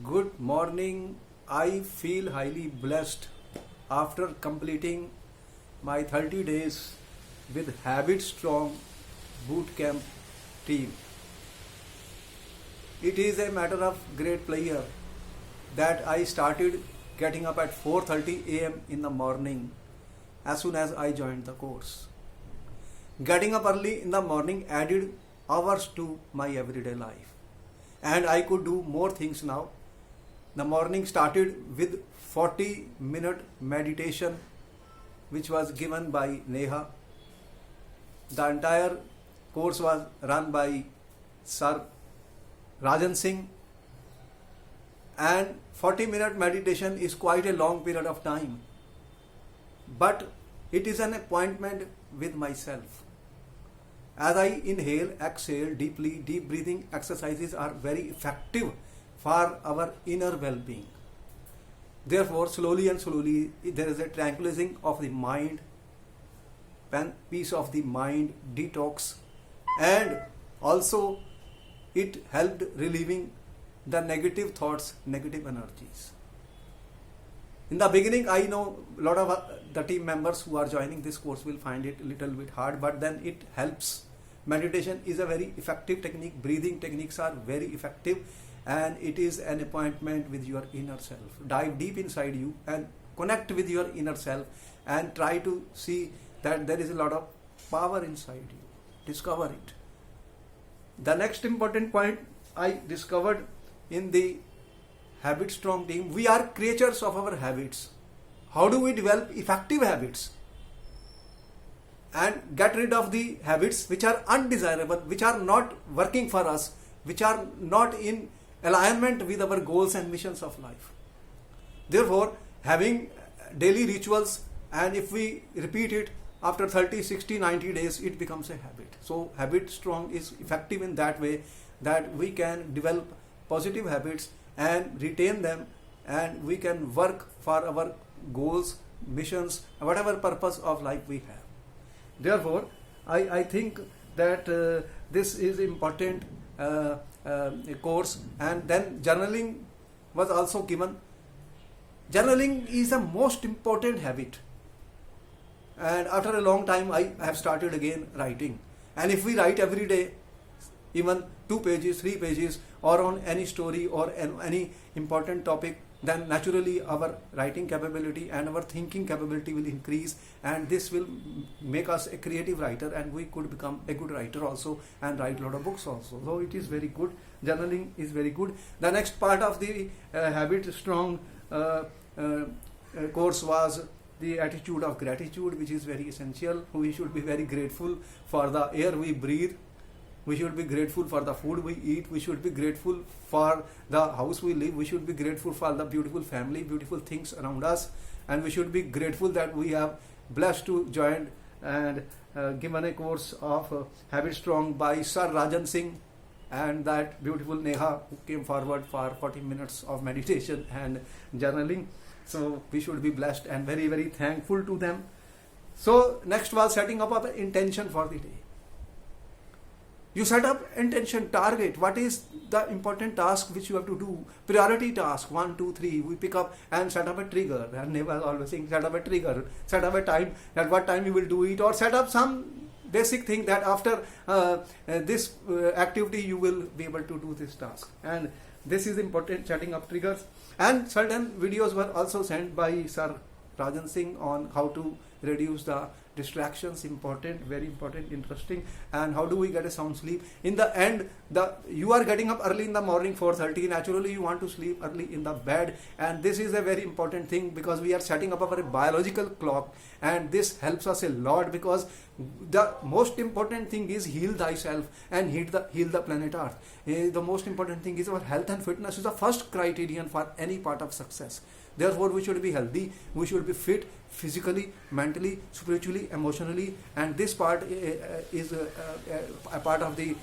Good morning. I feel highly blessed after completing my 30 days with Habit Strong Bootcamp team. It is a matter of great pleasure that I started getting up at 4:30 a.m. in the morning as soon as I joined the course. Getting up early in the morning added hours to my everyday life, and I could do more things now. The morning started with 40-minute meditation which was given by Neha. The entire course was run by Sir Rajan Singh, and 40-minute meditation is quite a long period of time, but it is an appointment with myself. As I inhale, exhale deeply, deep breathing exercises are very effective for our inner well-being. Therefore, slowly and slowly, there is a tranquilizing of the mind, peace of the mind, detox, and also it helped relieving the negative thoughts, negative energies. In the beginning, I know a lot of the team members who are joining this course will find it a little bit hard, but then it helps. Meditation is a very effective technique. Breathing techniques are very effective, and it is an appointment with your inner self. Dive deep inside you and connect with your inner self and try to see that there is a lot of power inside you. Discover it. The next important point I discovered in the Habit Strong team, we are creatures of our habits. How do we develop effective habits and get rid of the habits which are undesirable, which are not working for us, which are not in alignment with our goals and missions of life? Therefore, having daily rituals, and if we repeat it after 30, 60, 90 days, it becomes a habit. So Habit Strong is effective in that way that we can develop positive habits and retain them, and we can work for our goals, missions, whatever purpose of life we have. Therefore, I think that this is important course. And then journaling was also given. Journaling is the most important habit, and after a long time I have started again writing. And if we write every day, even 2 pages, 3 pages, or on any story or any important topic, then naturally our writing capability and our thinking capability will increase, and this will make us a creative writer, and we could become a good writer also and write a lot of books also. So it is very good. Journaling is very good. The next part of the Habit Strong course was the attitude of gratitude, which is very essential. We should be very grateful for the air we breathe. We should be grateful for the food we eat. We should be grateful for the house we live. We should be grateful for the beautiful family, beautiful things around us. And we should be grateful that we have blessed to join and given a course of Habit Strong by Sir Rajan Singh and that beautiful Neha, who came forward for 40 minutes of meditation and journaling. So we should be blessed and very, very thankful to them. So next was setting up an intention for the day. You set up intention, target. What is the important task which you have to do? Priority task, 1, 2, 3. We pick up and set up a trigger. And Never always saying set up a trigger. Set up a time, at what time you will do it, or set up some basic thing that after this activity you will be able to do this task. And this is important, setting up triggers. And certain videos were also sent by Sir Rajan Singh on how to reduce the distractions, important, very important, interesting, and how do we get a sound sleep. In the end, you are getting up early in the morning, 4:30, naturally you want to sleep early in the bed, and this is a very important thing because we are setting up our biological clock, and this helps us a lot because the most important thing is heal thyself and heal the planet Earth. The most important thing is our health and fitness is the first criterion for any part of success. Therefore, we should be healthy, we should be fit physically, mentally, spiritually, emotionally, and this part is a part of the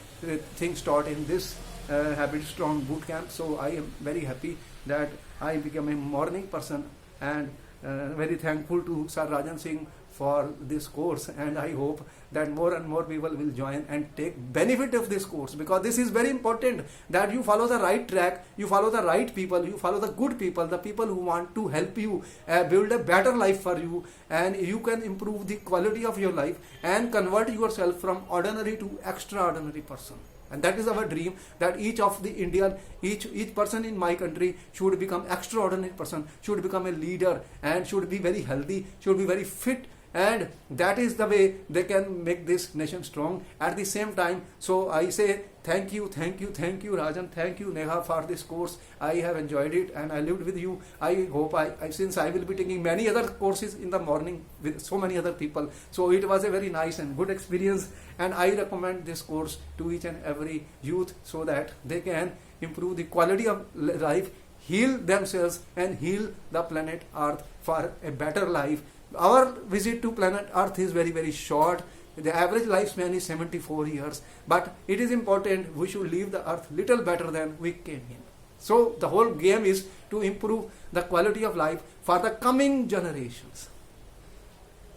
things taught in this Habit Strong Bootcamp. So I am very happy that I became a morning person, and very thankful to Sir Rajan Singh for this course, and I hope that more and more people will join and take benefit of this course, because this is very important that you follow the right track, you follow the right people, you follow the good people, the people who want to help you build a better life for you, and you can improve the quality of your life and convert yourself from ordinary to extraordinary person. And that is our dream, that each of the Indian, each person in my country should become extraordinary person, should become a leader, and should be very healthy, should be very fit, and that is the way they can make this nation strong at the same time. So I say thank you Rajan, thank you Neha for this course. I have enjoyed it and I lived with you. I hope since I will be taking many other courses in the morning with so many other people, so it was a very nice and good experience, and I recommend this course to each and every youth so that they can improve the quality of life, heal themselves and heal the planet Earth for a better life. Our visit to planet Earth is very, very short. The average lifespan is 74 years. But it is important we should leave the Earth little better than we came in. So the whole game is to improve the quality of life for the coming generations.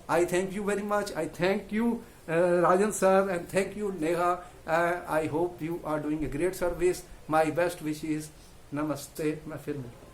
I thank you very much. I thank you Rajan sir, and thank you Neha. I hope you are doing a great service. My best wishes. Namaste. मैं फिर मिलूंगा.